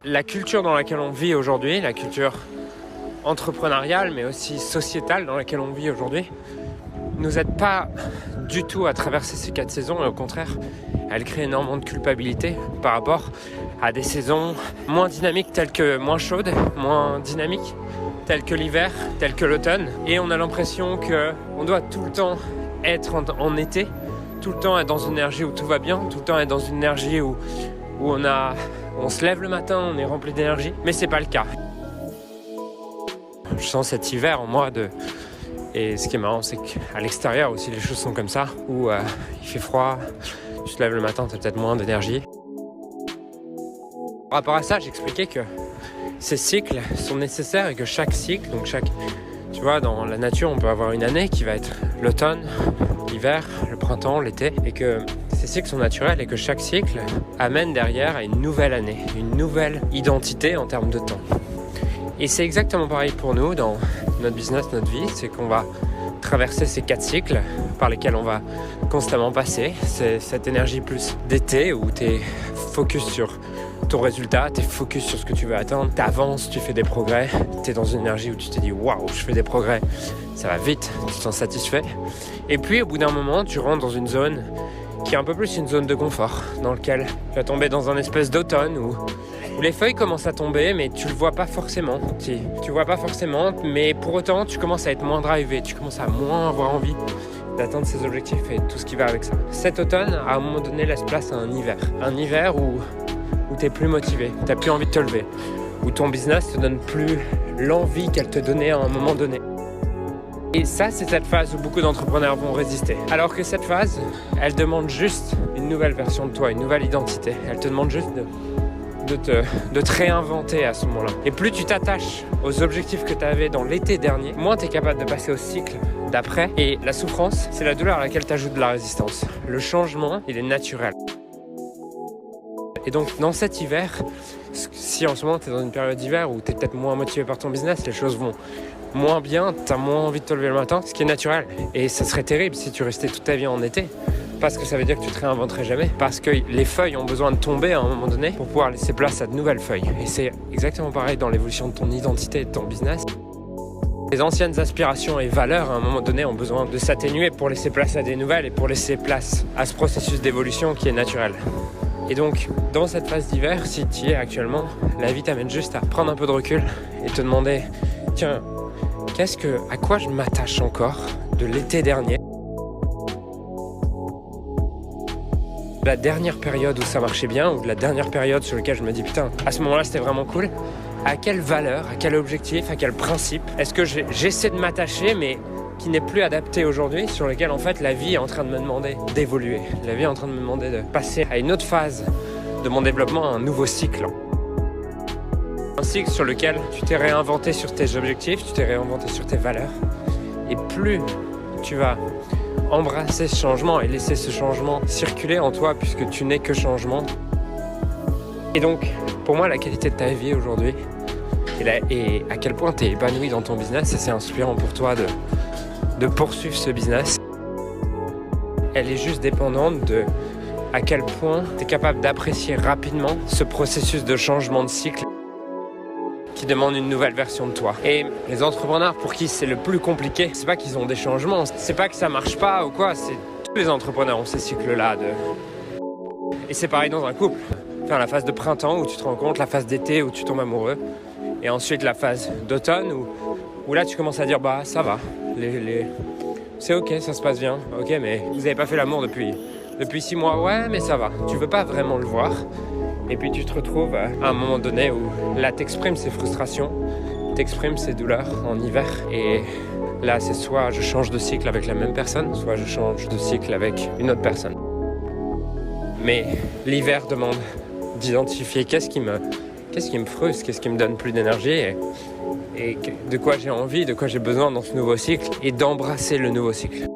La culture dans laquelle on vit aujourd'hui, la culture entrepreneuriale mais aussi sociétale dans laquelle on vit aujourd'hui, nous aide pas du tout à traverser ces 4 saisons et au contraire, elle crée énormément de culpabilité par rapport à des saisons moins dynamiques telles que moins chaudes, moins dynamiques telles que l'hiver, telles que l'automne. Et on a l'impression qu'on doit tout le temps être en été, tout le temps être dans une énergie où tout va bien, tout le temps être dans une énergie où on se lève le matin, on est rempli d'énergie, mais c'est pas le cas. Je sens cet hiver en moi et ce qui est marrant, c'est qu'à l'extérieur aussi les choses sont comme ça, où il fait froid, tu te lèves le matin, tu as peut-être moins d'énergie. Par rapport à ça, j'expliquais que ces cycles sont nécessaires et que chaque cycle, tu vois, dans la nature, on peut avoir une année qui va être l'automne, l'hiver, le printemps, l'été, et que ces cycles sont naturels et que chaque cycle amène derrière à une nouvelle année, une nouvelle identité en termes de temps. Et c'est exactement pareil pour nous dans notre business, notre vie, c'est qu'on va traverser ces 4 cycles par lesquels on va constamment passer. C'est cette énergie plus d'été où tu es focus sur ton résultat, tu es focus sur ce que tu veux atteindre, tu avances, tu fais des progrès, tu es dans une énergie où tu te dis waouh, je fais des progrès, ça va vite, tu te sens satisfait. Et puis au bout d'un moment, tu rentres dans une zone qui est un peu plus une zone de confort, dans laquelle tu vas tomber dans un espèce d'automne où les feuilles commencent à tomber, mais tu le vois pas forcément. Tu vois pas forcément, mais pour autant, tu commences à être moins drivé, tu commences à moins avoir envie d'atteindre ses objectifs et tout ce qui va avec ça. Cet automne, à un moment donné, laisse place à un hiver où tu es plus motivé, tu n'as plus envie de te lever, où ton business te donne plus l'envie qu'elle te donnait à un moment donné. Et ça, c'est cette phase où beaucoup d'entrepreneurs vont résister. Alors que cette phase, elle demande juste une nouvelle version de toi, une nouvelle identité. Elle te demande juste de te réinventer à ce moment-là. Et plus tu t'attaches aux objectifs que tu avais dans l'été dernier, moins tu es capable de passer au cycle d'après. Et la souffrance, c'est la douleur à laquelle tu ajoutes de la résistance. Le changement, il est naturel. Et donc, dans cet hiver, si en ce moment tu es dans une période d'hiver où tu es peut-être moins motivé par ton business, les choses vont moins bien, tu as moins envie de te lever le matin, ce qui est naturel. Et ça serait terrible si tu restais toute ta vie en été, parce que ça veut dire que tu te réinventerais jamais, parce que les feuilles ont besoin de tomber à un moment donné pour pouvoir laisser place à de nouvelles feuilles. Et c'est exactement pareil dans l'évolution de ton identité et de ton business. Les anciennes aspirations et valeurs, à un moment donné, ont besoin de s'atténuer pour laisser place à des nouvelles et pour laisser place à ce processus d'évolution qui est naturel. Et donc, dans cette phase d'hiver, si tu y es actuellement, la vie t'amène juste à prendre un peu de recul et te demander, tiens, à quoi je m'attache encore de l'été dernier? La dernière période où ça marchait bien, ou de la dernière période sur laquelle je me dis, putain, à ce moment-là, c'était vraiment cool. À quelle valeur, à quel objectif, à quel principe est-ce que j'essaie de m'attacher, mais qui n'est plus adapté aujourd'hui, sur lequel en fait la vie est en train de me demander d'évoluer. La vie est en train de me demander de passer à une autre phase de mon développement, un nouveau cycle. Un cycle sur lequel tu t'es réinventé sur tes objectifs, tu t'es réinventé sur tes valeurs. Et plus tu vas embrasser ce changement et laisser ce changement circuler en toi, puisque tu n'es que changement. Et donc, pour moi, la qualité de ta vie aujourd'hui, et à quel point tu es épanoui dans ton business, et c'est inspirant pour toi de poursuivre ce business, elle est juste dépendante de à quel point tu es capable d'apprécier rapidement ce processus de changement de cycle qui demande une nouvelle version de toi. Et les entrepreneurs pour qui c'est le plus compliqué, c'est pas qu'ils ont des changements, c'est pas que ça marche pas ou quoi, c'est tous les entrepreneurs ont ces cycles-là Et c'est pareil dans un couple. Enfin, la phase de printemps où tu te rends compte, la phase d'été où tu tombes amoureux, et ensuite la phase d'automne où là tu commences à dire bah ça va, c'est ok, ça se passe bien, ok, mais vous avez pas fait l'amour depuis 6 mois, ouais, mais ça va, tu veux pas vraiment le voir. Et puis tu te retrouves à un moment donné où là t'exprimes ces frustrations, t'exprimes ces douleurs en hiver, et là c'est soit je change de cycle avec la même personne, soit je change de cycle avec une autre personne. Mais l'hiver demande d'identifier qu'est-ce qui me frustre, qu'est-ce qui me donne plus d'énergie, et de quoi j'ai envie, de quoi j'ai besoin dans ce nouveau cycle, et d'embrasser le nouveau cycle.